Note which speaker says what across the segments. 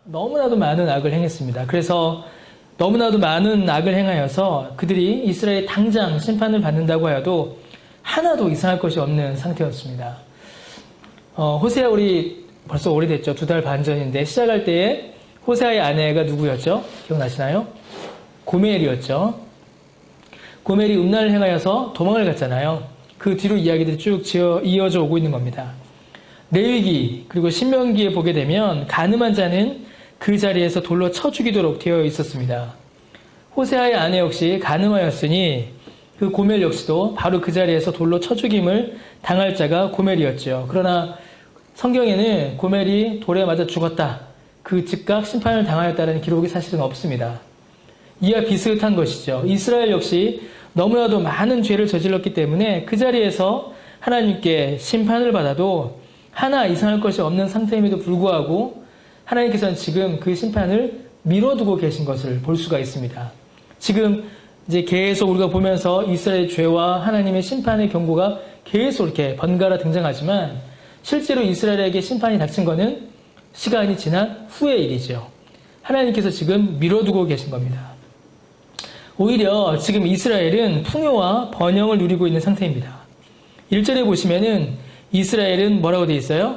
Speaker 1: 너무나도 많은 악을 행했습니다. 그래서 너무나도 많은 악을 행하여서 그들이 이스라엘에 당장 심판을 받는다고 하여도 하나도 이상할 것이 없는 상태였습니다. 호세아 우리 벌써 오래됐죠. 2달 반 전인데 시작할 때에 호세아의 아내가 누구였죠? 기억나시나요? 고멜이었죠. 고멜이 음란을 행하여서 도망을 갔잖아요. 그 뒤로 이야기들이 쭉 이어져 오고 있는 겁니다. 레위기 그리고 신명기에 보게 되면 간음한 자는 그 자리에서 돌로 쳐 죽이도록 되어 있었습니다. 호세아의 아내 역시 간음하였으니 그 고멜 역시도 바로 그 자리에서 돌로 쳐 죽임을 당할 자가 고멜이었죠. 그러나 성경에는 고멜이 돌에 맞아 죽었다. 그 즉각 심판을 당하였다는 기록이 사실은 없습니다. 이와 비슷한 것이죠. 이스라엘 역시 너무나도 많은 죄를 저질렀기 때문에 그 자리에서 하나님께 심판을 받아도 하나 이상할 것이 없는 상태임에도 불구하고 하나님께서는 지금 그 심판을 미뤄두고 계신 것을 볼 수가 있습니다. 지금 이제 계속 우리가 보면서 이스라엘의 죄와 하나님의 심판의 경고가 계속 이렇게 번갈아 등장하지만 실제로 이스라엘에게 심판이 닥친 것은 시간이 지난 후의 일이죠. 하나님께서 지금 미뤄두고 계신 겁니다. 오히려 지금 이스라엘은 풍요와 번영을 누리고 있는 상태입니다. 1절에 보시면은 이스라엘은 뭐라고 되어 있어요?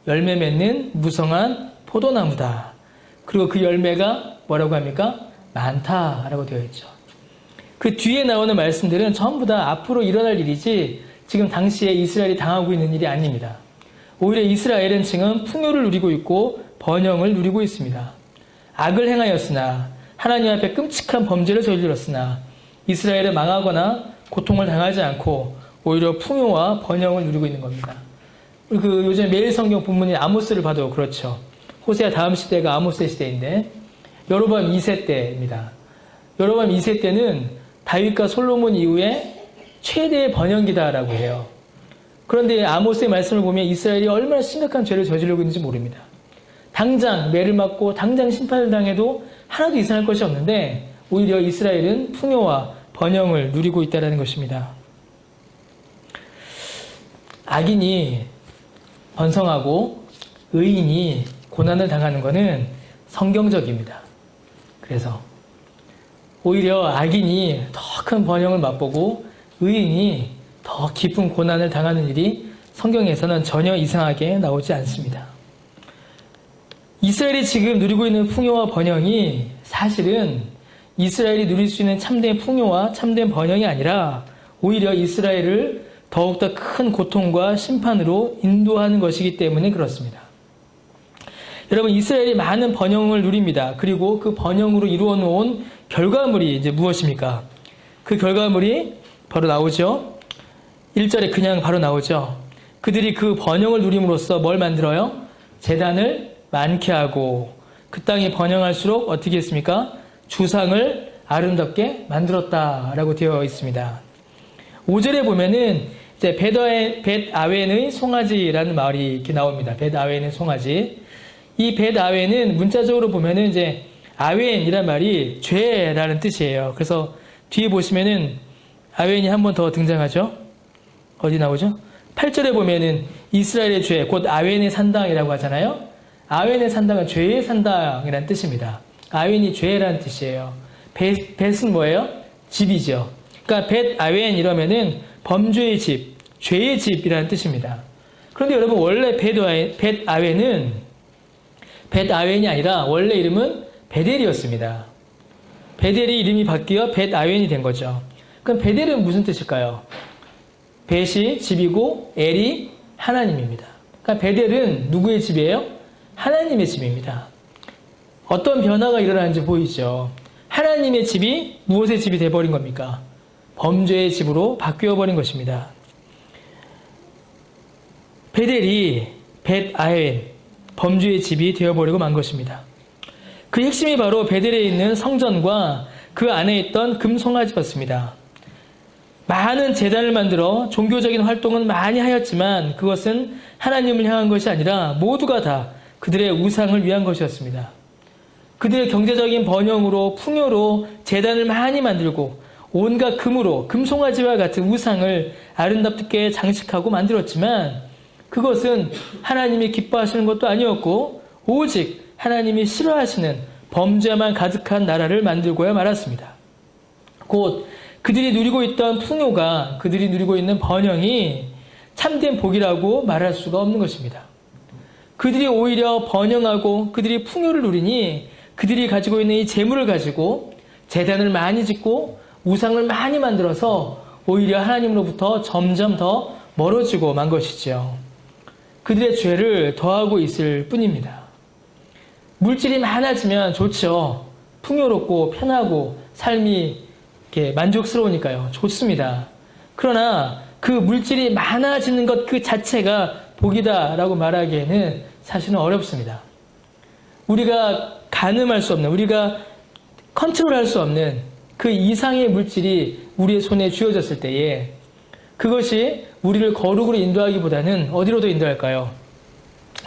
Speaker 1: 열매 맺는 무성한 포도나무다. 그리고 그 열매가 뭐라고 합니까? 많다라고 되어 있죠. 그 뒤에 나오는 말씀들은 전부 다 앞으로 일어날 일이지 지금 당시에 이스라엘이 당하고 있는 일이 아닙니다. 오히려 이스라엘은 지금 풍요를 누리고 있고 번영을 누리고 있습니다. 악을 행하였으나 하나님 앞에 끔찍한 범죄를 저질렀으나 이스라엘은 망하거나 고통을 당하지 않고 오히려 풍요와 번영을 누리고 있는 겁니다. 그 요즘 매일 성경 본문인 아모스를 봐도 그렇죠. 호세아 다음 시대가 아모스의 시대인데 여로보암 2세 때입니다. 여로보암 2세 때는 다윗과 솔로몬 이후에 최대의 번영기다라고 해요. 그런데 아모스의 말씀을 보면 이스라엘이 얼마나 심각한 죄를 저지르고 있는지 모릅니다. 당장 매를 맞고 당장 심판을 당해도 하나도 이상할 것이 없는데 오히려 이스라엘은 풍요와 번영을 누리고 있다는 것입니다. 악인이 번성하고 의인이 고난을 당하는 것은 성경적입니다. 그래서 오히려 악인이 더 큰 번영을 맛보고 의인이 더 깊은 고난을 당하는 일이 성경에서는 전혀 이상하게 나오지 않습니다. 이스라엘이 지금 누리고 있는 풍요와 번영이 사실은 이스라엘이 누릴 수 있는 참된 풍요와 참된 번영이 아니라 오히려 이스라엘을 더욱더 큰 고통과 심판으로 인도하는 것이기 때문에 그렇습니다. 여러분, 이스라엘이 많은 번영을 누립니다. 그리고 그 번영으로 이루어 놓은 결과물이 이제 무엇입니까? 그 결과물이 바로 나오죠. 1절에 그냥 바로 나오죠. 그들이 그 번영을 누림으로써 뭘 만들어요? 제단을 많게 하고 그 땅이 번영할수록 어떻게 했습니까? 주상을 아름답게 만들었다라고 되어 있습니다. 5절에 보면은 이제 벳아웬의 송아지라는 말이 이렇게 나옵니다. 벳아웬의 송아지. 이 벳아웬은 문자적으로 보면은 이제 아웬이란 말이 죄라는 뜻이에요. 그래서 뒤에 보시면은 아웬이 한 번 더 등장하죠. 어디 나오죠? 8절에 보면은 이스라엘의 죄, 곧 아웬의 산당이라고 하잖아요. 아웬의 산당은 죄의 산당이라는 뜻입니다. 아웬이 죄라는 뜻이에요. 벳은 뭐예요? 집이죠. 그러니까 벳아웬 이러면은 범죄의 집, 죄의 집이라는 뜻입니다. 그런데 여러분 원래 벳아웬이 아니라 원래 이름은 베델이었습니다. 베델이 이름이 바뀌어 벳아웬이 된 거죠. 그럼 베델은 무슨 뜻일까요? 벳이 집이고 엘이 하나님입니다. 그러니까 베델은 누구의 집이에요? 하나님의 집입니다. 어떤 변화가 일어나는지 보이죠? 하나님의 집이 무엇의 집이 되어버린 겁니까? 범죄의 집으로 바뀌어버린 것입니다. 베델이 벳아웬, 범죄의 집이 되어버리고 만 것입니다. 그 핵심이 바로 베델에 있는 성전과 그 안에 있던 금송아지였습니다. 많은 제단을 만들어 종교적인 활동은 많이 하였지만 그것은 하나님을 향한 것이 아니라 모두가 다 그들의 우상을 위한 것이었습니다. 그들의 경제적인 번영으로 풍요로 제단을 많이 만들고 온갖 금으로 금송아지와 같은 우상을 아름답게 장식하고 만들었지만 그것은 하나님이 기뻐하시는 것도 아니었고 오직 하나님이 싫어하시는 범죄만 가득한 나라를 만들고야 말았습니다. 곧 그들이 누리고 있던 풍요가, 그들이 누리고 있는 번영이 참된 복이라고 말할 수가 없는 것입니다. 그들이 오히려 번영하고 그들이 풍요를 누리니 그들이 가지고 있는 이 재물을 가지고 제단을 많이 짓고 우상을 많이 만들어서 오히려 하나님으로부터 점점 더 멀어지고 만 것이죠. 그들의 죄를 더하고 있을 뿐입니다. 물질이 많아지면 좋죠. 풍요롭고 편하고 삶이 이렇게 만족스러우니까요. 좋습니다. 그러나 그 물질이 많아지는 것 그 자체가 복이다라고 말하기에는 사실은 어렵습니다. 우리가 가늠할 수 없는, 우리가 컨트롤할 수 없는 그 이상의 물질이 우리의 손에 쥐어졌을 때에 그것이 우리를 거룩으로 인도하기보다는 어디로도 인도할까요?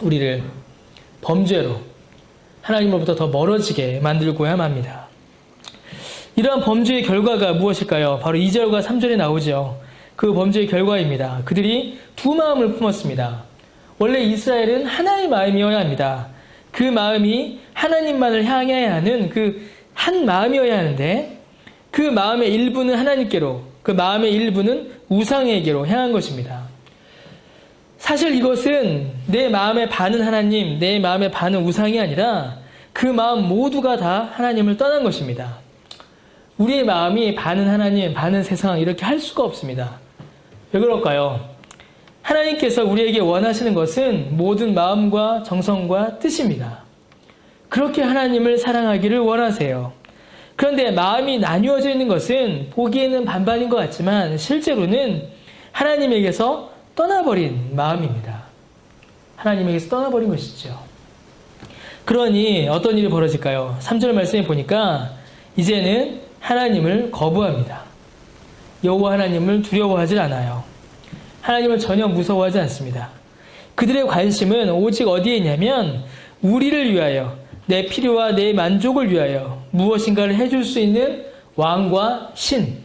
Speaker 1: 우리를 범죄로, 하나님으로부터 더 멀어지게 만들고야 합니다. 이러한 범죄의 결과가 무엇일까요? 바로 2절과 3절에 나오죠. 그 범죄의 결과입니다. 그들이 두 마음을 품었습니다. 원래 이스라엘은 하나의 마음이어야 합니다. 그 마음이 하나님만을 향해야 하는 그 한 마음이어야 하는데 그 마음의 일부는 하나님께로, 그 마음의 일부는 우상에게로 향한 것입니다. 사실 이것은 내 마음의 반은 하나님, 내 마음의 반은 우상이 아니라 그 마음 모두가 다 하나님을 떠난 것입니다. 우리의 마음이 반은 하나님, 반은 세상 이렇게 할 수가 없습니다. 왜 그럴까요? 하나님께서 우리에게 원하시는 것은 모든 마음과 정성과 뜻입니다. 그렇게 하나님을 사랑하기를 원하세요. 그런데 마음이 나뉘어져 있는 것은 보기에는 반반인 것 같지만 실제로는 하나님에게서 떠나버린 마음입니다. 하나님에게서 떠나버린 것이죠. 그러니 어떤 일이 벌어질까요? 3절 말씀에 보니까 이제는 하나님을 거부합니다. 여호와 하나님을 두려워하지 않아요. 하나님을 전혀 무서워하지 않습니다. 그들의 관심은 오직 어디에 있냐면 우리를 위하여, 내 필요와 내 만족을 위하여 무엇인가를 해줄 수 있는 왕과 신,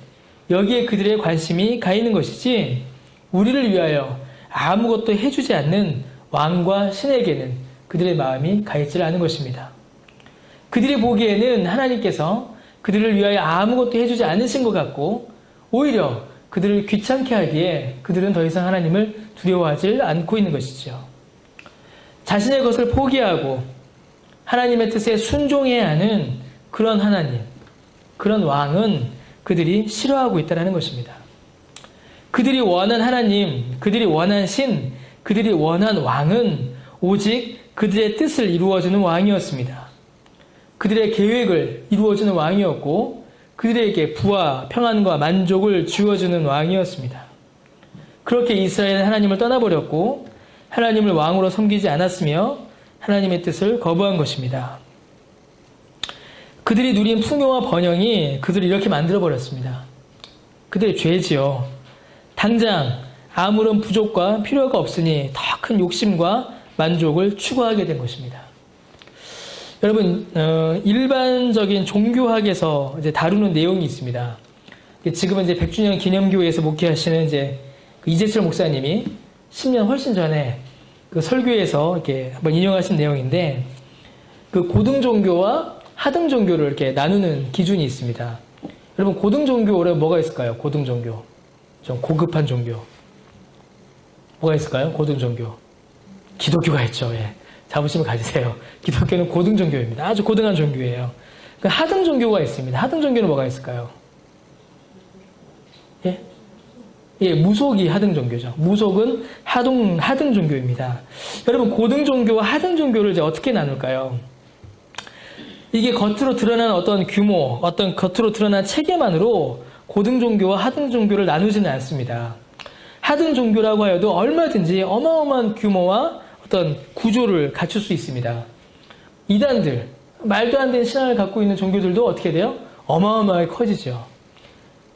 Speaker 1: 여기에 그들의 관심이 가 있는 것이지 우리를 위하여 아무것도 해주지 않는 왕과 신에게는 그들의 마음이 가 있지 않은 것입니다. 그들이 보기에는 하나님께서 그들을 위하여 아무것도 해주지 않으신 것 같고 오히려 그들을 귀찮게 하기에 그들은 더 이상 하나님을 두려워하지 않고 있는 것이죠. 자신의 것을 포기하고 하나님의 뜻에 순종해야 하는 그런 하나님, 그런 왕은 그들이 싫어하고 있다는 것입니다. 그들이 원한 하나님, 그들이 원한 신, 그들이 원한 왕은 오직 그들의 뜻을 이루어주는 왕이었습니다. 그들의 계획을 이루어주는 왕이었고 그들에게 부와 평안과 만족을 주어주는 왕이었습니다. 그렇게 이스라엘은 하나님을 떠나버렸고 하나님을 왕으로 섬기지 않았으며 하나님의 뜻을 거부한 것입니다. 그들이 누린 풍요와 번영이 그들을 이렇게 만들어버렸습니다. 그들의 죄지요. 당장 아무런 부족과 필요가 없으니 더 큰 욕심과 만족을 추구하게 된 것입니다. 여러분, 일반적인 종교학에서 이제 다루는 내용이 있습니다. 지금은 이제 100주년 기념교회에서 목회하시는 이재철 목사님이 10년 훨씬 전에 그 설교에서 이렇게 한번 인용하신 내용인데, 그 고등 종교와 하등 종교를 이렇게 나누는 기준이 있습니다. 여러분, 고등 종교에 뭐가 있을까요? 고등 종교. 좀 고급한 종교. 뭐가 있을까요? 고등 종교. 기독교가 있죠. 예. 자부심을 가지세요. 기독교는 고등 종교입니다. 아주 고등한 종교예요. 하등 종교가 있습니다. 하등 종교는 뭐가 있을까요? 예? 예, 무속이 하등 종교죠. 무속은 하등 종교입니다. 여러분, 고등 종교와 하등 종교를 이제 어떻게 나눌까요? 이게 겉으로 드러난 어떤 규모, 어떤 겉으로 드러난 체계만으로 고등 종교와 하등 종교를 나누지는 않습니다. 하등 종교라고 하여도 얼마든지 어마어마한 규모와 어떤 구조를 갖출 수 있습니다. 이단들, 말도 안 되는 신앙을 갖고 있는 종교들도 어떻게 돼요? 어마어마하게 커지죠.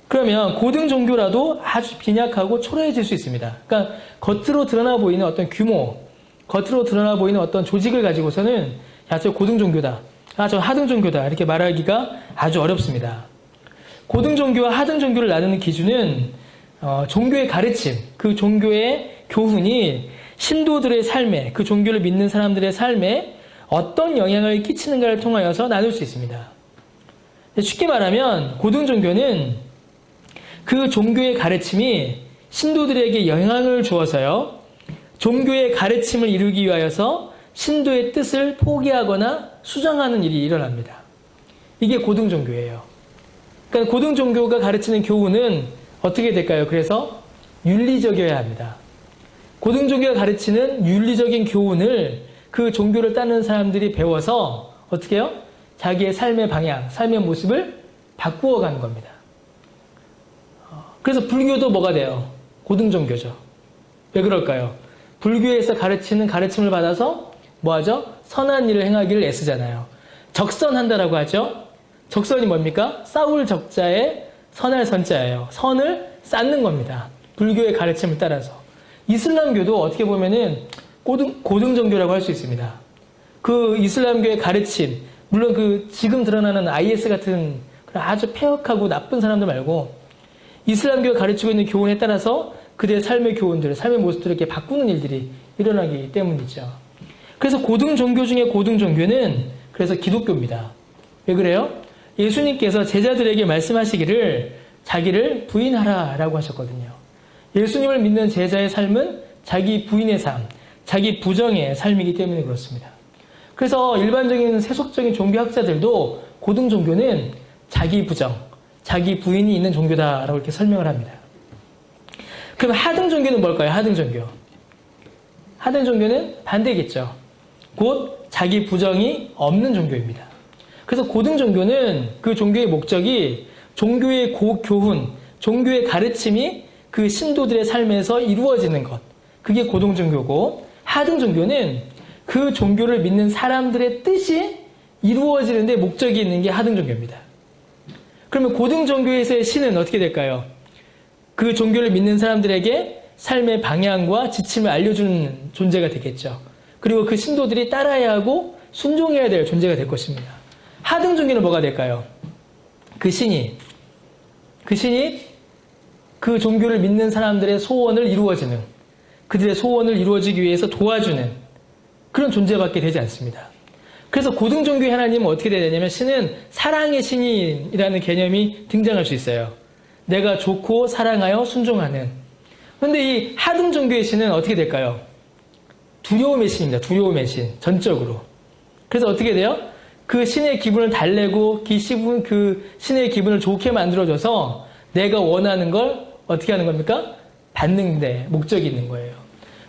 Speaker 1: 그러면 고등 종교라도 아주 빈약하고 초라해질 수 있습니다. 그러니까 겉으로 드러나 보이는 어떤 규모, 겉으로 드러나 보이는 어떤 조직을 가지고서는 야, 저 고등 종교다. 아, 저 하등 종교다. 이렇게 말하기가 아주 어렵습니다. 고등 종교와 하등 종교를 나누는 기준은 종교의 가르침, 그 종교의 교훈이 신도들의 삶에, 그 종교를 믿는 사람들의 삶에 어떤 영향을 끼치는가를 통하여서 나눌 수 있습니다. 쉽게 말하면 고등종교는 그 종교의 가르침이 신도들에게 영향을 주어서요, 종교의 가르침을 이루기 위하여서 신도의 뜻을 포기하거나 수정하는 일이 일어납니다. 이게 고등종교예요. 그러니까 고등종교가 가르치는 교훈은 어떻게 될까요? 그래서 윤리적이어야 합니다. 고등종교가 가르치는 윤리적인 교훈을 그 종교를 따르는 사람들이 배워서 어떻게 해요? 자기의 삶의 방향, 삶의 모습을 바꾸어가는 겁니다. 그래서 불교도 뭐가 돼요? 고등종교죠. 왜 그럴까요? 불교에서 가르치는 가르침을 받아서 뭐하죠? 선한 일을 행하기를 애쓰잖아요. 적선한다라고 하죠. 적선이 뭡니까? 싸울 적자에 선할 선자예요. 선을 쌓는 겁니다. 불교의 가르침을 따라서. 이슬람교도 어떻게 보면은 고등종교라고 할 수 있습니다. 그 이슬람교의 가르침, 물론 그 지금 드러나는 IS 같은 그런 아주 폐역하고 나쁜 사람들 말고 이슬람교가 가르치고 있는 교훈에 따라서 그들의 삶의 교훈들, 삶의 모습들을 이렇게 바꾸는 일들이 일어나기 때문이죠. 그래서 고등종교 중에 고등종교는 그래서 기독교입니다. 왜 그래요? 예수님께서 제자들에게 말씀하시기를 자기를 부인하라라고 하셨거든요. 예수님을 믿는 제자의 삶은 자기 부인의 삶, 자기 부정의 삶이기 때문에 그렇습니다. 그래서 일반적인 세속적인 종교학자들도 고등종교는 자기 부정, 자기 부인이 있는 종교다라고 이렇게 설명을 합니다. 그럼 하등종교는 뭘까요? 하등종교. 하등종교는 반대겠죠. 곧 자기 부정이 없는 종교입니다. 그래서 고등종교는 그 종교의 목적이 종교의 교훈, 종교의 가르침이 그 신도들의 삶에서 이루어지는 것. 그게 고등종교고, 하등종교는 그 종교를 믿는 사람들의 뜻이 이루어지는데 목적이 있는 게 하등종교입니다. 그러면 고등종교에서의 신은 어떻게 될까요? 그 종교를 믿는 사람들에게 삶의 방향과 지침을 알려주는 존재가 되겠죠. 그리고 그 신도들이 따라야 하고 순종해야 될 존재가 될 것입니다. 하등종교는 뭐가 될까요? 그 신이 그 종교를 믿는 사람들의 소원을 이루어지는, 그들의 소원을 이루어지기 위해서 도와주는 그런 존재밖에 되지 않습니다. 그래서 고등종교의 하나님은 어떻게 되냐면 신은 사랑의 신이라는 개념이 등장할 수 있어요. 내가 좋고 사랑하여 순종하는. 그런데 이 하등종교의 신은 어떻게 될까요? 두려움의 신입니다. 두려움의 신. 전적으로. 그래서 어떻게 돼요? 그 신의 기분을 달래고 그 신의 기분을 좋게 만들어줘서 내가 원하는 걸 어떻게 하는 겁니까? 받는 데 목적이 있는 거예요.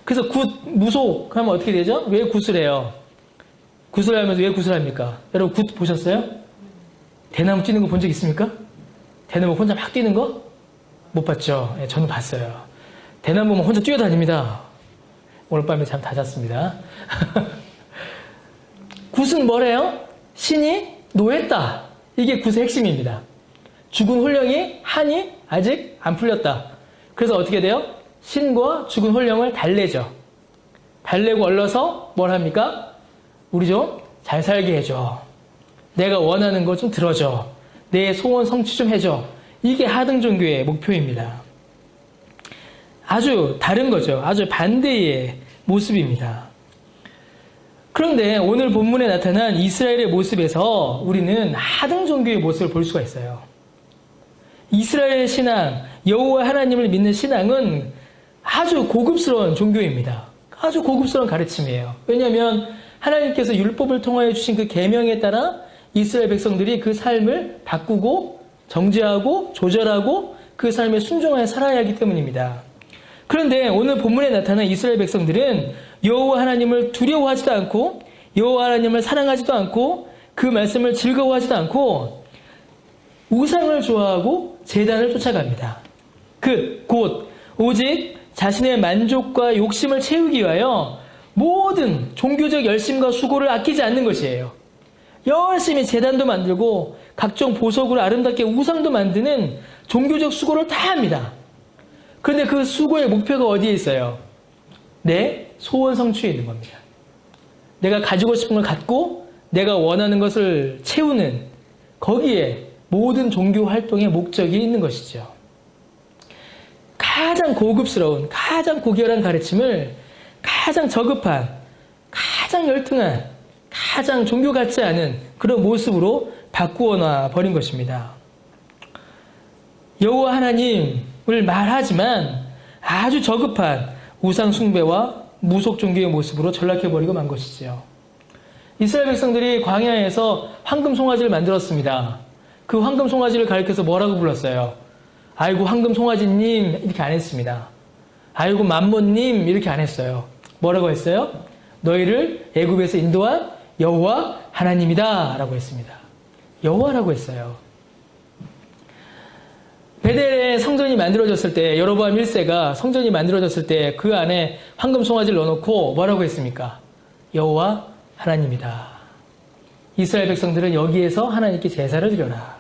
Speaker 1: 그래서 무속 하면 어떻게 되죠? 왜 굿을 해요? 굿을 하면서 왜 굿을 합니까? 여러분 굿 보셨어요? 대나무 뛰는 거 본 적 있습니까? 대나무 혼자 막 뛰는 거? 못 봤죠? 네, 저는 봤어요. 대나무 보면 혼자 뛰어다닙니다. 오늘 밤에 잠 다 잤습니다. 굿은 뭐래요? 신이 노했다. 이게 굿의 핵심입니다. 죽은 홀령이 한이 아직 안 풀렸다. 그래서 어떻게 돼요? 신과 죽은 홀령을 달래죠. 달래고 얼러서 뭘 합니까? 우리 좀 잘 살게 해줘. 내가 원하는 거 좀 들어줘. 내 소원 성취 좀 해줘. 이게 하등종교의 목표입니다. 아주 다른 거죠. 아주 반대의 모습입니다. 그런데 오늘 본문에 나타난 이스라엘의 모습에서 우리는 하등종교의 모습을 볼 수가 있어요. 이스라엘의 신앙, 여호와 하나님을 믿는 신앙은 아주 고급스러운 종교입니다. 아주 고급스러운 가르침이에요. 왜냐하면 하나님께서 율법을 통하여 주신 그 계명에 따라 이스라엘 백성들이 그 삶을 바꾸고 정죄하고 조절하고 그 삶에 순종하여 살아야 하기 때문입니다. 그런데 오늘 본문에 나타난 이스라엘 백성들은 여호와 하나님을 두려워하지도 않고 여호와 하나님을 사랑하지도 않고 그 말씀을 즐거워하지도 않고 우상을 좋아하고 제단을 쫓아갑니다. 곧 오직 자신의 만족과 욕심을 채우기 위하여 모든 종교적 열심과 수고를 아끼지 않는 것이에요. 열심히 제단도 만들고 각종 보석으로 아름답게 우상도 만드는 종교적 수고를 다 합니다. 그런데 그 수고의 목표가 어디에 있어요? 내 소원 성취에 있는 겁니다. 내가 가지고 싶은 걸 갖고 내가 원하는 것을 채우는 거기에 모든 종교 활동의 목적이 있는 것이죠. 가장 고급스러운, 가장 고결한 가르침을 가장 저급한, 가장 열등한, 가장 종교 같지 않은 그런 모습으로 바꾸어 놔 버린 것입니다. 여호와 하나님을 말하지만 아주 저급한 우상 숭배와 무속 종교의 모습으로 전락해버리고 만 것이지요. 이스라엘 백성들이 광야에서 황금 송아지를 만들었습니다. 그 황금 송아지를 가리켜서 뭐라고 불렀어요? 아이고 황금 송아지님 이렇게 안 했습니다. 아이고 맘몬님 이렇게 안 했어요. 뭐라고 했어요? 너희를 애굽에서 인도한 여호와 하나님이다 라고 했습니다. 여호와라고 했어요. 베델에 성전이 만들어졌을 때, 여로보암 1세가 성전이 만들어졌을 때 그 안에 황금 송아지를 넣어놓고 뭐라고 했습니까? 여호와 하나님이다. 이스라엘 백성들은 여기에서 하나님께 제사를 드려라.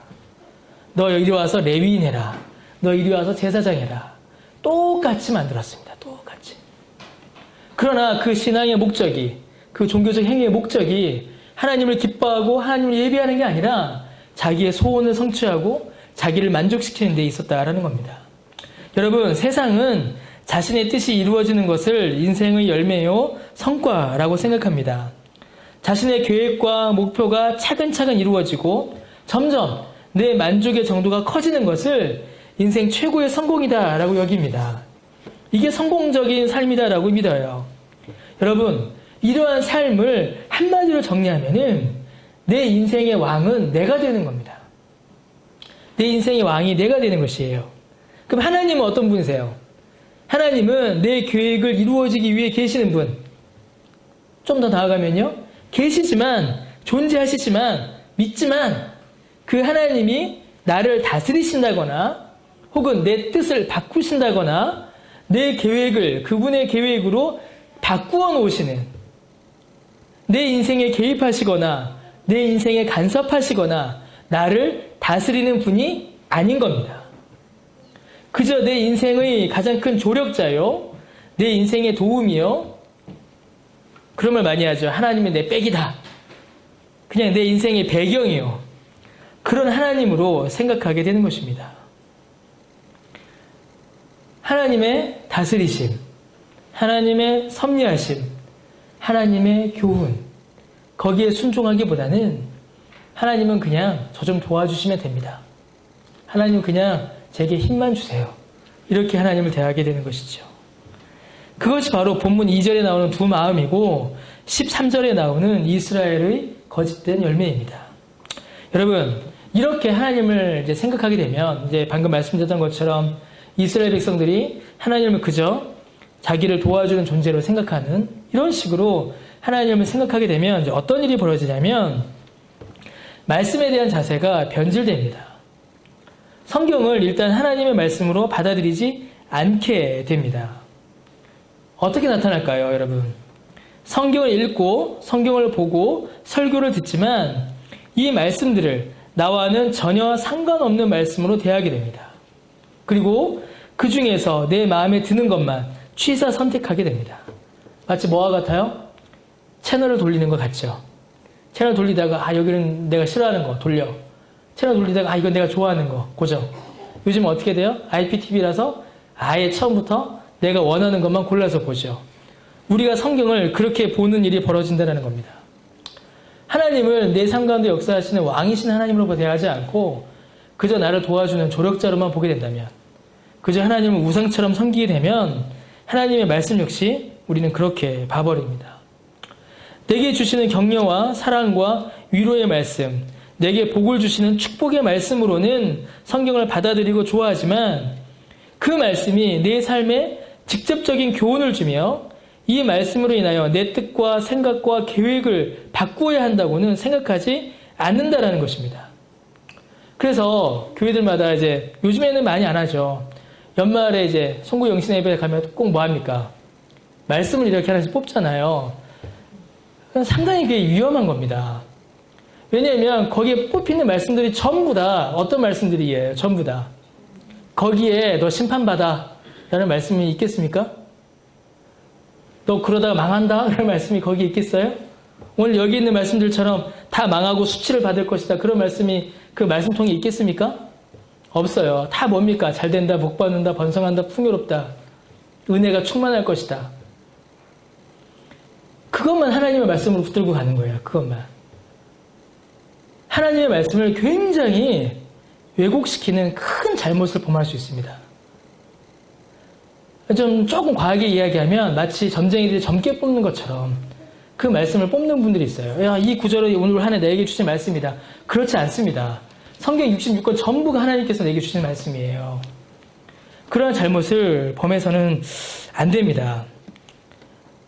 Speaker 1: 너 이리 와서 레위인 해라. 너 이리 와서 제사장 해라. 똑같이 만들었습니다. 똑같이. 그러나 그 신앙의 목적이, 그 종교적 행위의 목적이 하나님을 기뻐하고 하나님을 예배하는 게 아니라 자기의 소원을 성취하고 자기를 만족시키는 데 있었다라는 겁니다. 여러분, 세상은 자신의 뜻이 이루어지는 것을 인생의 열매요 성과라고 생각합니다. 자신의 계획과 목표가 차근차근 이루어지고 점점 내 만족의 정도가 커지는 것을 인생 최고의 성공이다라고 여깁니다. 이게 성공적인 삶이다라고 믿어요. 여러분, 이러한 삶을 한마디로 정리하면은 내 인생의 왕은 내가 되는 겁니다. 내 인생의 왕이 내가 되는 것이에요. 그럼 하나님은 어떤 분이세요? 하나님은 내 계획을 이루어지기 위해 계시는 분. 좀 더 나아가면요. 계시지만, 존재하시지만, 믿지만 그 하나님이 나를 다스리신다거나 혹은 내 뜻을 바꾸신다거나 내 계획을 그분의 계획으로 바꾸어 놓으시는, 내 인생에 개입하시거나 내 인생에 간섭하시거나 나를 다스리는 분이 아닌 겁니다. 그저 내 인생의 가장 큰 조력자요, 내 인생의 도움이요. 그런 말 많이 하죠. 하나님은 내 백이다. 그냥 내 인생의 배경이요. 그런 하나님으로 생각하게 되는 것입니다. 하나님의 다스리심, 하나님의 섭리하심, 하나님의 교훈, 거기에 순종하기보다는 하나님은 그냥 저 좀 도와주시면 됩니다. 하나님은 그냥 제게 힘만 주세요. 이렇게 하나님을 대하게 되는 것이죠. 그것이 바로 본문 2절에 나오는 두 마음이고 13절에 나오는 이스라엘의 거짓된 열매입니다. 여러분, 이렇게 하나님을 이제 생각하게 되면 이제 방금 말씀드렸던 것처럼 이스라엘 백성들이 하나님을 그저 자기를 도와주는 존재로 생각하는 이런 식으로 하나님을 생각하게 되면 이제 어떤 일이 벌어지냐면 말씀에 대한 자세가 변질됩니다. 성경을 일단 하나님의 말씀으로 받아들이지 않게 됩니다. 어떻게 나타날까요, 여러분? 성경을 읽고 성경을 보고 설교를 듣지만 이 말씀들을 나와는 전혀 상관없는 말씀으로 대하게 됩니다. 그리고 그 중에서 내 마음에 드는 것만 취사 선택하게 됩니다. 마치 뭐와 같아요? 채널을 돌리는 것 같죠? 채널 돌리다가 여기는 내가 싫어하는 거 돌려. 채널 돌리다가 이건 내가 좋아하는 거 고정. 요즘 어떻게 돼요? IPTV라서 아예 처음부터 내가 원하는 것만 골라서 보죠. 우리가 성경을 그렇게 보는 일이 벌어진다는 겁니다. 하나님을 내 삶 가운데 역사하시는 왕이신 하나님으로 대하지 않고 그저 나를 도와주는 조력자로만 보게 된다면, 그저 하나님을 우상처럼 섬기게 되면 하나님의 말씀 역시 우리는 그렇게 봐버립니다. 내게 주시는 격려와 사랑과 위로의 말씀, 내게 복을 주시는 축복의 말씀으로는 성경을 받아들이고 좋아하지만 그 말씀이 내 삶에 직접적인 교훈을 주며 이 말씀으로 인하여 내 뜻과 생각과 계획을 바꾸어야 한다고는 생각하지 않는다라는 것입니다. 그래서 교회들마다 이제 요즘에는 많이 안 하죠. 연말에 이제 송구 영신 예배 가면 꼭 뭐 합니까? 말씀을 이렇게 하나씩 뽑잖아요. 상당히 그게 위험한 겁니다. 왜냐하면 거기에 뽑히는 말씀들이 전부 다 어떤 말씀들이에요? 전부 다. 거기에 너 심판받아 라는 말씀이 있겠습니까? 너 그러다가 망한다 라는 말씀이 거기에 있겠어요? 오늘 여기 있는 말씀들처럼 다 망하고 수치를 받을 것이다 그런 말씀이 그 말씀통에 있겠습니까? 없어요. 다 뭡니까? 잘 된다, 복 받는다, 번성한다, 풍요롭다, 은혜가 충만할 것이다. 그것만 하나님의 말씀으로 붙들고 가는 거예요. 그것만. 하나님의 말씀을 굉장히 왜곡시키는 큰 잘못을 범할 수 있습니다. 조금 과하게 이야기하면 마치 점쟁이들이 점괘 뽑는 것처럼 그 말씀을 뽑는 분들이 있어요. 야, 이 구절은 오늘 하나 내게 주신 말씀이다. 그렇지 않습니다. 성경 66권 전부가 하나님께서 내게 주신 말씀이에요. 그러한 잘못을 범해서는 안 됩니다.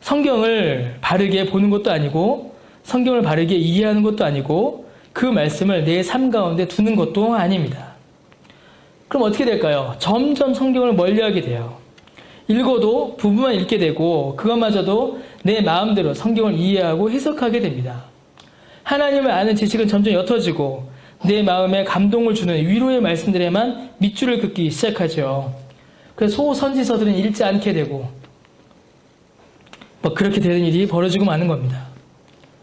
Speaker 1: 성경을 바르게 보는 것도 아니고 성경을 바르게 이해하는 것도 아니고 그 말씀을 내 삶 가운데 두는 것도 아닙니다. 그럼 어떻게 될까요? 점점 성경을 멀리하게 돼요. 읽어도 부분만 읽게 되고 그것마저도 내 마음대로 성경을 이해하고 해석하게 됩니다. 하나님을 아는 지식은 점점 옅어지고 내 마음에 감동을 주는 위로의 말씀들에만 밑줄을 긋기 시작하죠. 그래서 소선지서들은 읽지 않게 되고 그렇게 되는 일이 벌어지고 마는 겁니다.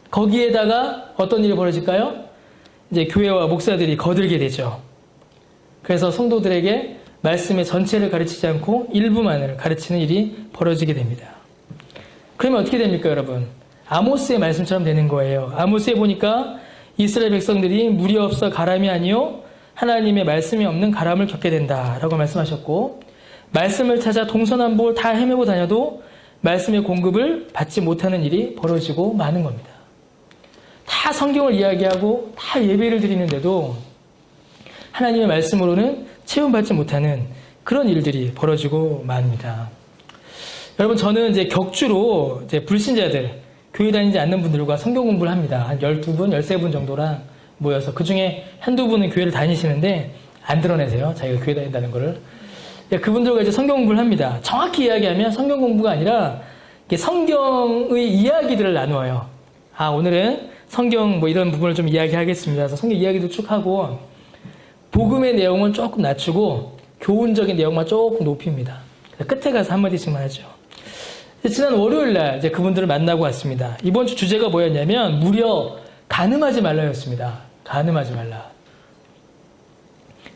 Speaker 1: 거기에다가 어떤 일이 벌어질까요? 이제 교회와 목사들이 거들게 되죠. 그래서 성도들에게 말씀의 전체를 가르치지 않고 일부만을 가르치는 일이 벌어지게 됩니다. 그러면 어떻게 됩니까, 여러분? 아모스의 말씀처럼 되는 거예요. 아모스에 보니까 이스라엘 백성들이 물이 없어 가람이 아니요 하나님의 말씀이 없는 가람을 겪게 된다라고 말씀하셨고, 말씀을 찾아 동서남북을 다 헤매고 다녀도 말씀의 공급을 받지 못하는 일이 벌어지고 마는 겁니다. 다 성경을 이야기하고 다 예배를 드리는데도 하나님의 말씀으로는 체험받지 못하는 그런 일들이 벌어지고 맙니다. 여러분, 저는 이제 격주로 불신자들, 교회 다니지 않는 분들과 성경 공부를 합니다. 한 12분, 13분 정도랑 모여서 그 중에 한두 분은 교회를 다니시는데 안 드러내세요. 자기가 교회 다닌다는 거를. 그분들과 이제 성경 공부를 합니다. 정확히 이야기하면 성경 공부가 아니라 성경의 이야기들을 나누어요. 오늘은 성경 이런 부분을 좀 이야기하겠습니다. 그래서 성경 이야기도 쭉 하고 복음의 내용은 조금 낮추고 교훈적인 내용만 조금 높입니다. 끝에 가서 한마디씩만 하죠. 지난 월요일날 이제 그분들을 만나고 왔습니다. 이번 주 주제가 뭐였냐면 무려 간음하지 말라였습니다. 간음하지 말라.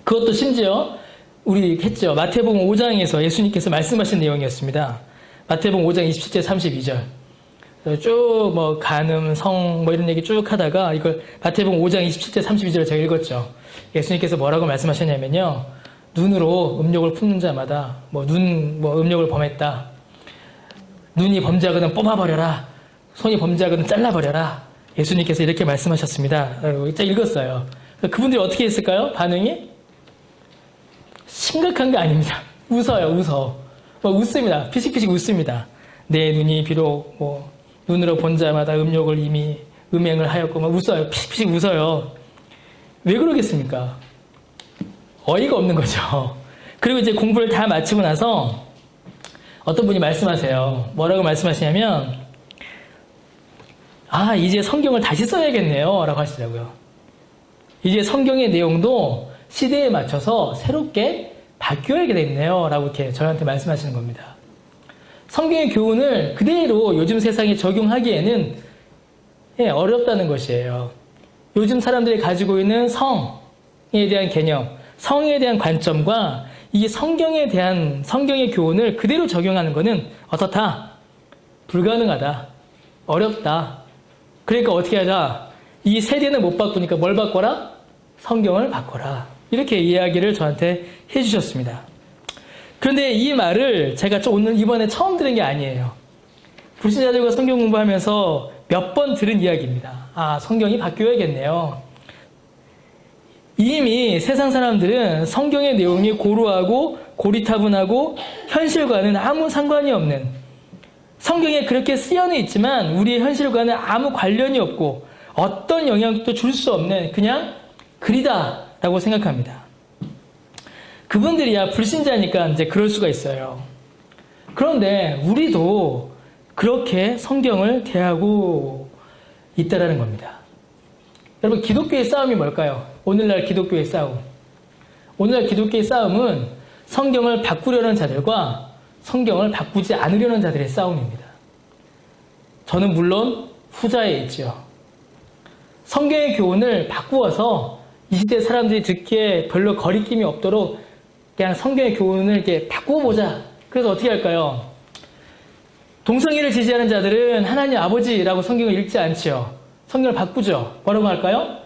Speaker 1: 그것도 심지어 우리 했죠. 마태복음 5장에서 예수님께서 말씀하신 내용이었습니다. 마태복음 5장 27절 32절. 쭉 간음, 성 이런 얘기 쭉 하다가 이걸 마태복음 5장 27절 32절을 제가 읽었죠. 예수님께서 뭐라고 말씀하셨냐면요. 눈으로 음욕을 품는 자마다 음욕을 범했다. 눈이 범죄하거든 뽑아버려라. 손이 범죄하거든 잘라버려라. 예수님께서 이렇게 말씀하셨습니다. 딱 읽었어요. 그분들이 어떻게 했을까요? 반응이? 심각한 게 아닙니다. 웃어요, 웃어. 웃습니다. 피식피식 웃습니다. 내 눈이 비록 눈으로 본 자마다 음욕을 이미 음행을 하였고 웃어요. 피식피식 웃어요. 왜 그러겠습니까? 어이가 없는 거죠. 그리고 이제 공부를 다 마치고 나서 어떤 분이 말씀하세요. 뭐라고 말씀하시냐면 이제 성경을 다시 써야겠네요 라고 하시더라고요. 이제 성경의 내용도 시대에 맞춰서 새롭게 바뀌어야겠네요 라고 이렇게 저한테 말씀하시는 겁니다. 성경의 교훈을 그대로 요즘 세상에 적용하기에는 어렵다는 것이에요. 요즘 사람들이 가지고 있는 성에 대한 개념, 성에 대한 관점과 이 성경의 교훈을 그대로 적용하는 것은 어떻다? 불가능하다. 어렵다. 그러니까 어떻게 하자? 이 세대는 못 바꾸니까 뭘 바꿔라? 성경을 바꿔라. 이렇게 이야기를 저한테 해주셨습니다. 그런데 이 말을 제가 오늘 이번에 처음 들은 게 아니에요. 불신자들과 성경 공부하면서 몇 번 들은 이야기입니다. 성경이 바뀌어야겠네요. 이미 세상 사람들은 성경의 내용이 고루하고 고리타분하고 현실과는 아무 상관이 없는, 성경에 그렇게 쓰여는 있지만 우리의 현실과는 아무 관련이 없고 어떤 영향도 줄 수 없는 그냥 글이다라고 생각합니다. 그분들이야 불신자니까 이제 그럴 수가 있어요. 그런데 우리도 그렇게 성경을 대하고 있다라는 겁니다. 여러분, 기독교의 싸움이 뭘까요? 오늘날 기독교의 싸움. 오늘날 기독교의 싸움은 성경을 바꾸려는 자들과 성경을 바꾸지 않으려는 자들의 싸움입니다. 저는 물론 후자에 있죠. 성경의 교훈을 바꾸어서 이 시대 사람들이 듣기에 별로 거리낌이 없도록 그냥 성경의 교훈을 이렇게 바꾸어보자. 그래서 어떻게 할까요? 동성애를 지지하는 자들은 하나님 아버지라고 성경을 읽지 않지요. 성경을 바꾸죠. 뭐라고 할까요?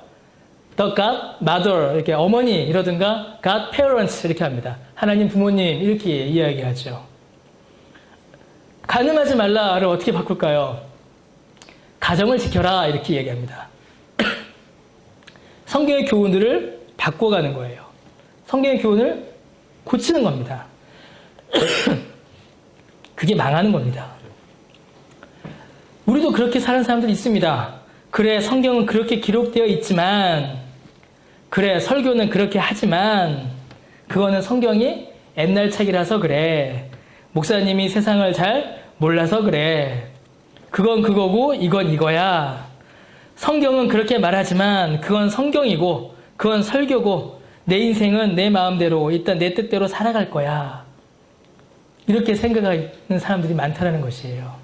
Speaker 1: The God Mother, 이렇게 어머니 이러든가 God Parents 이렇게 합니다. 하나님 부모님 이렇게 이야기하죠. 가늠하지 말라를 어떻게 바꿀까요? 가정을 지켜라 이렇게 얘기합니다. 성경의 교훈들을 바꿔가는 거예요. 성경의 교훈을 고치는 겁니다. 그게 망하는 겁니다. 우리도 그렇게 사는 사람들이 있습니다. 그래, 성경은 그렇게 기록되어 있지만, 그래, 설교는 그렇게 하지만, 그거는 성경이 옛날 책이라서 그래. 목사님이 세상을 잘 몰라서 그래. 그건 그거고, 이건 이거야. 성경은 그렇게 말하지만, 그건 성경이고, 그건 설교고, 내 인생은 내 마음대로, 일단 내 뜻대로 살아갈 거야. 이렇게 생각하는 사람들이 많다는 것이에요.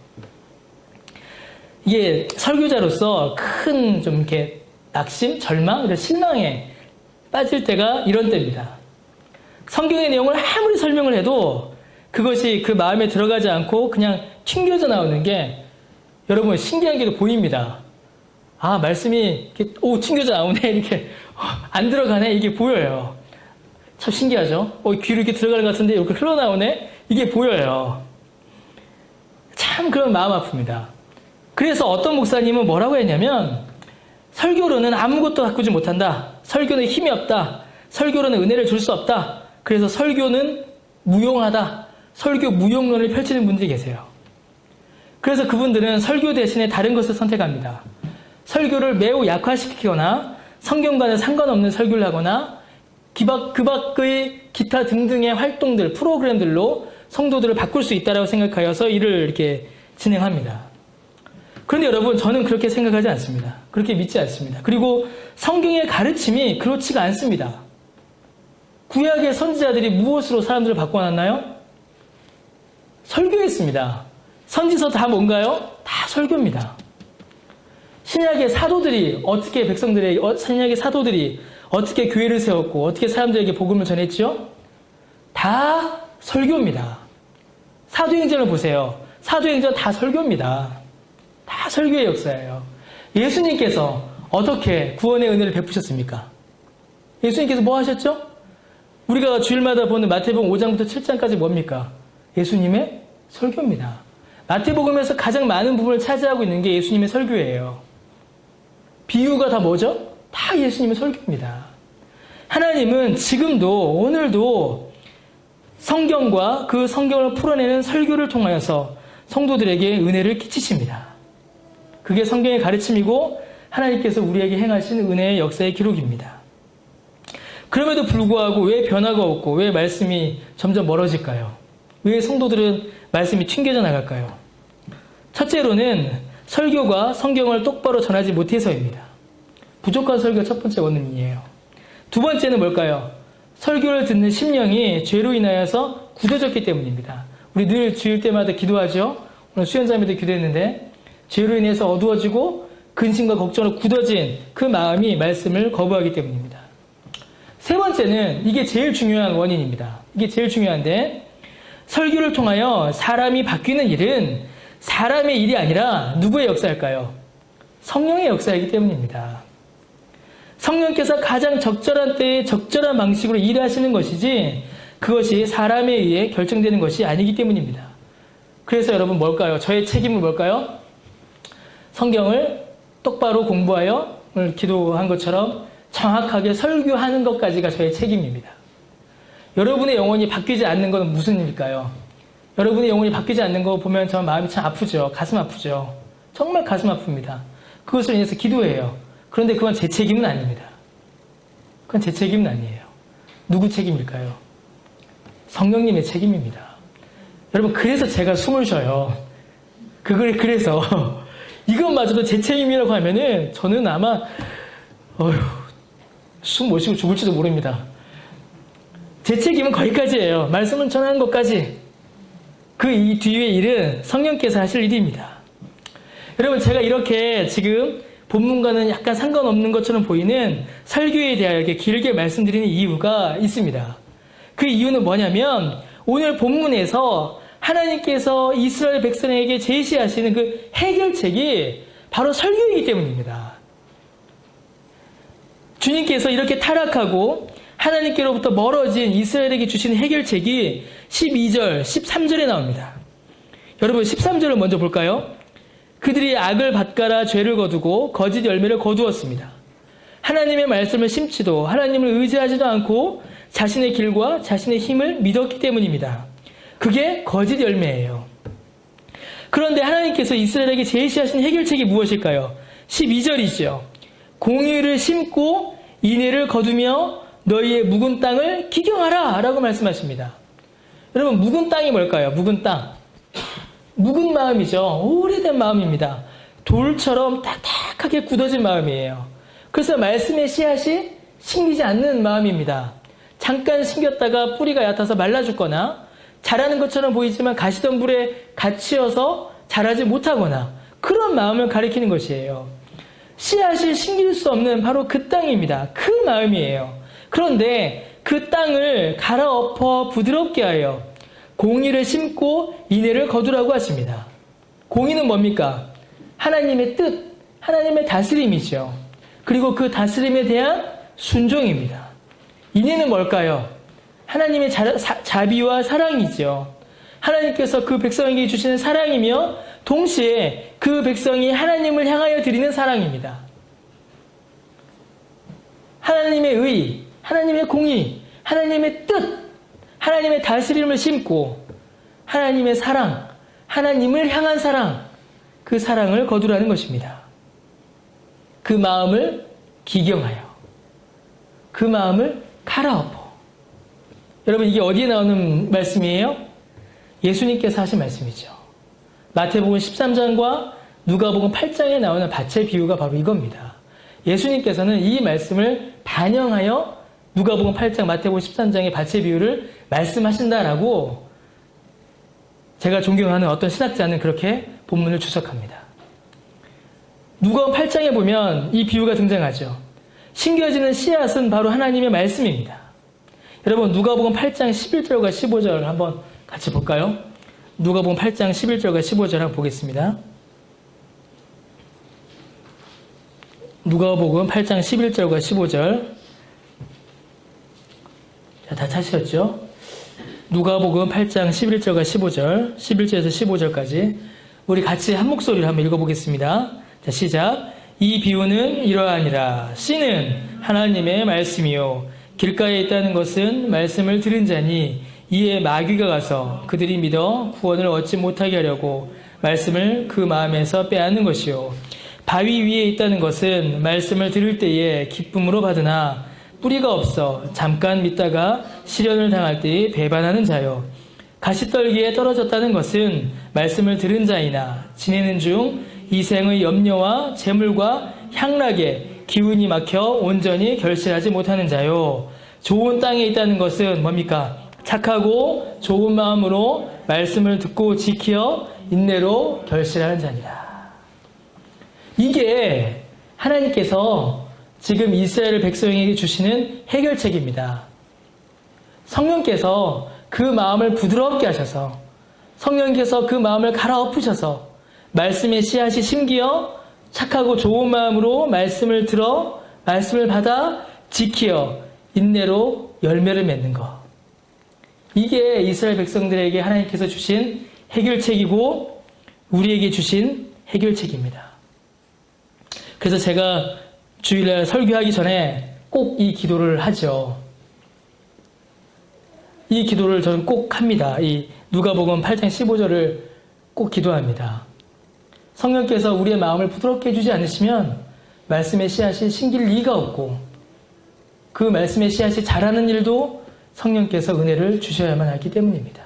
Speaker 1: 이게 설교자로서 큰 좀 이렇게 낙심, 절망, 이런 실망에 빠질 때가 이런 때입니다. 성경의 내용을 아무리 설명을 해도 그것이 그 마음에 들어가지 않고 그냥 튕겨져 나오는 게 여러분 신기한 게도 보입니다. 아, 말씀이 이렇게, 튕겨져 나오네. 이렇게 안 들어가네. 이게 보여요. 참 신기하죠? 귀로 이렇게 들어가는 것 같은데 이렇게 흘러나오네. 이게 보여요. 참 그런 마음 아픕니다. 그래서 어떤 목사님은 뭐라고 했냐면 설교로는 아무것도 바꾸지 못한다. 설교는 힘이 없다. 설교로는 은혜를 줄 수 없다. 그래서 설교는 무용하다. 설교 무용론을 펼치는 분들이 계세요. 그래서 그분들은 설교 대신에 다른 것을 선택합니다. 설교를 매우 약화시키거나 성경과는 상관없는 설교를 하거나 그 밖의 기타 등등의 활동들, 프로그램들로 성도들을 바꿀 수 있다고 생각하여서 일을 이렇게 진행합니다. 그런데 여러분, 저는 그렇게 생각하지 않습니다. 그렇게 믿지 않습니다. 그리고 성경의 가르침이 그렇지가 않습니다. 구약의 선지자들이 무엇으로 사람들을 바꿔놨나요? 설교했습니다. 선지서 다 뭔가요? 다 설교입니다. 신약의 사도들이 어떻게 신약의 사도들이 어떻게 교회를 세웠고 어떻게 사람들에게 복음을 전했지요? 다 설교입니다. 사도행전을 보세요. 사도행전 다 설교입니다. 다 설교의 역사예요. 예수님께서 어떻게 구원의 은혜를 베푸셨습니까? 예수님께서 뭐 하셨죠? 우리가 주일마다 보는 마태복음 5장부터 7장까지 뭡니까? 예수님의 설교입니다. 마태복음에서 가장 많은 부분을 차지하고 있는 게 예수님의 설교예요. 비유가 다 뭐죠? 다 예수님의 설교입니다. 하나님은 지금도 오늘도 성경과 그 성경을 풀어내는 설교를 통하여서 성도들에게 은혜를 끼치십니다. 그게 성경의 가르침이고 하나님께서 우리에게 행하신 은혜의 역사의 기록입니다. 그럼에도 불구하고 왜 변화가 없고 왜 말씀이 점점 멀어질까요? 왜 성도들은 말씀이 튕겨져 나갈까요? 첫째로는 설교가 성경을 똑바로 전하지 못해서입니다. 부족한 설교가 첫 번째 원인이에요. 두 번째는 뭘까요? 설교를 듣는 심령이 죄로 인하여서 굳어졌기 때문입니다. 우리 늘 주일 때마다 기도하죠? 오늘 수연자매도 기도했는데 죄로 인해서 어두워지고 근심과 걱정으로 굳어진 그 마음이 말씀을 거부하기 때문입니다. 세 번째는 이게 제일 중요한 원인입니다. 이게 제일 중요한데 설교를 통하여 사람이 바뀌는 일은 사람의 일이 아니라 누구의 역사일까요? 성령의 역사이기 때문입니다. 성령께서 가장 적절한 때에 적절한 방식으로 일하시는 것이지 그것이 사람에 의해 결정되는 것이 아니기 때문입니다. 그래서 여러분 뭘까요? 저의 책임은 뭘까요? 성경을 똑바로 공부하여 오늘 기도한 것처럼 정확하게 설교하는 것까지가 저의 책임입니다. 여러분의 영혼이 바뀌지 않는 건 무슨 일일까요? 여러분의 영혼이 바뀌지 않는 거 보면 저 마음이 참 아프죠. 가슴 아프죠. 정말 가슴 아픕니다. 그것을 인해서 기도해요. 그런데 그건 제 책임은 아닙니다. 그건 제 책임은 아니에요. 누구 책임일까요? 성령님의 책임입니다. 여러분, 그래서 제가 숨을 쉬어요. 그래서 이것마저도 제 책임이라고 하면은 저는 아마 숨 못 쉬고 죽을지도 모릅니다. 제 책임은 거기까지예요. 말씀을 전하는 것까지. 그 이 뒤의 일은 성령께서 하실 일입니다. 여러분, 제가 이렇게 지금 본문과는 약간 상관없는 것처럼 보이는 설교에 대하여 길게 말씀드리는 이유가 있습니다. 그 이유는 뭐냐면 오늘 본문에서 하나님께서 이스라엘 백성에게 제시하시는 그 해결책이 바로 설교이기 때문입니다. 주님께서 이렇게 타락하고 하나님께로부터 멀어진 이스라엘에게 주신 해결책이 12절, 13절에 나옵니다. 여러분 13절을 먼저 볼까요? 그들이 악을 밭가라 죄를 거두고 거짓 열매를 거두었습니다. 하나님의 말씀을 심지도 하나님을 의지하지도 않고 자신의 길과 자신의 힘을 믿었기 때문입니다. 그게 거짓 열매예요. 그런데 하나님께서 이스라엘에게 제시하신 해결책이 무엇일까요? 12절이죠. 공의를 심고 인애를 거두며 너희의 묵은 땅을 기경하라 라고 말씀하십니다. 여러분 묵은 땅이 뭘까요? 묵은 땅. 묵은 마음이죠. 오래된 마음입니다. 돌처럼 딱딱하게 굳어진 마음이에요. 그래서 말씀의 씨앗이 심기지 않는 마음입니다. 잠깐 심겼다가 뿌리가 얕아서 말라 죽거나 자라는 것처럼 보이지만 가시덤불에 갇히어서 자라지 못하거나 그런 마음을 가리키는 것이에요. 씨앗이 심길 수 없는 바로 그 땅입니다. 그 마음이에요. 그런데 그 땅을 갈아엎어 부드럽게 하여 공의를 심고 인애를 거두라고 하십니다. 공의는 뭡니까? 하나님의 뜻, 하나님의 다스림이죠. 그리고 그 다스림에 대한 순종입니다. 인애는 뭘까요? 하나님의 자비와 사랑이죠. 하나님께서 그 백성에게 주시는 사랑이며 동시에 그 백성이 하나님을 향하여 드리는 사랑입니다. 하나님의 의, 하나님의 공의, 하나님의 뜻, 하나님의 다스림을 심고 하나님의 사랑, 하나님을 향한 사랑, 그 사랑을 거두라는 것입니다. 그 마음을 기경하여 그 마음을 갈아엎어. 여러분 이게 어디에 나오는 말씀이에요? 예수님께서 하신 말씀이죠. 마태복음 13장과 누가복음 8장에 나오는 밭의 비유가 바로 이겁니다. 예수님께서는 이 말씀을 반영하여 누가복음 8장, 마태복음 13장의 밭의 비유를 말씀하신다라고 제가 존경하는 어떤 신학자는 그렇게 본문을 주석합니다. 누가복음 8장에 보면 이 비유가 등장하죠. 심겨지는 씨앗은 바로 하나님의 말씀입니다. 여러분 누가복음 8장 11절과 15절 한번 같이 볼까요? 누가복음 8장 11절과 15절 한번 보겠습니다. 누가복음 8장 11절과 15절. 자, 다 찾으셨죠? 누가복음 8장 11절과 15절, 11절에서 15절까지 우리 같이 한 목소리로 한번 읽어보겠습니다. 자, 시작. 이 비유는 이러하니라. 씨는 하나님의 말씀이요 길가에 있다는 것은 말씀을 들은 자니 이에 마귀가 가서 그들이 믿어 구원을 얻지 못하게 하려고 말씀을 그 마음에서 빼앗는 것이요 바위 위에 있다는 것은 말씀을 들을 때에 기쁨으로 받으나 뿌리가 없어 잠깐 믿다가 시련을 당할 때에 배반하는 자요 가시떨기에 떨어졌다는 것은 말씀을 들은 자이나 지내는 중 이 생의 염려와 재물과 향락에 기운이 막혀 온전히 결실하지 못하는 자요 좋은 땅에 있다는 것은 뭡니까? 착하고 좋은 마음으로 말씀을 듣고 지키어 인내로 결실하는 자니라. 이게 하나님께서 지금 이스라엘 백성에게 주시는 해결책입니다. 성령께서 그 마음을 부드럽게 하셔서 성령께서 그 마음을 갈아엎으셔서 말씀의 씨앗이 심기어 착하고 좋은 마음으로 말씀을 들어 말씀을 받아 지키어 인내로 열매를 맺는 것. 이게 이스라엘 백성들에게 하나님께서 주신 해결책이고 우리에게 주신 해결책입니다. 그래서 제가 주일날 설교하기 전에 꼭 이 기도를 하죠. 이 기도를 저는 꼭 합니다. 이 누가복음 8장 15절을 꼭 기도합니다. 성령께서 우리의 마음을 부드럽게 해주지 않으시면 말씀의 씨앗이 심길 리가 없고 그 말씀의 씨앗이 자라는 일도 성령께서 은혜를 주셔야만 하기 때문입니다.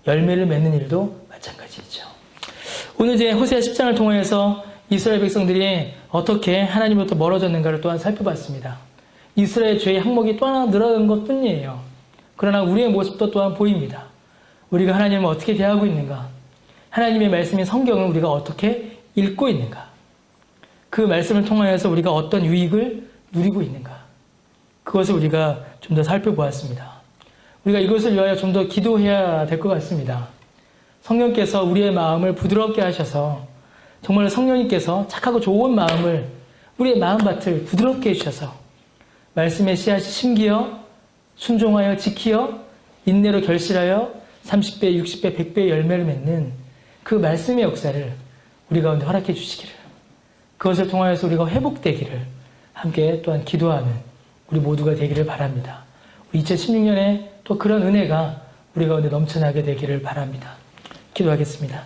Speaker 1: 열매를 맺는 일도 마찬가지죠. 오늘 이제 호세아 10장을 통해서 이스라엘 백성들이 어떻게 하나님으로부터 멀어졌는가를 또한 살펴봤습니다. 이스라엘 죄의 항목이 또 하나 늘어난 것뿐이에요. 그러나 우리의 모습도 또한 보입니다. 우리가 하나님을 어떻게 대하고 있는가? 하나님의 말씀인 성경을 우리가 어떻게 읽고 있는가? 그 말씀을 통하여서 우리가 어떤 유익을 누리고 있는가? 그것을 우리가 좀 더 살펴보았습니다. 우리가 이것을 위하여 좀 더 기도해야 될 것 같습니다. 성령께서 우리의 마음을 부드럽게 하셔서 정말 성령님께서 착하고 좋은 마음을 우리의 마음밭을 부드럽게 해주셔서 말씀의 씨앗이 심기어 순종하여 지키어 인내로 결실하여 30배, 60배, 100배의 열매를 맺는 그 말씀의 역사를 우리 가운데 허락해 주시기를, 그것을 통하여서 우리가 회복되기를 함께 또한 기도하는 우리 모두가 되기를 바랍니다. 우리 2016년에 또 그런 은혜가 우리 가운데 넘쳐나게 되기를 바랍니다. 기도하겠습니다.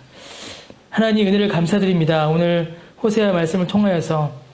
Speaker 1: 하나님 은혜를 감사드립니다. 오늘 호세아 말씀을 통하여서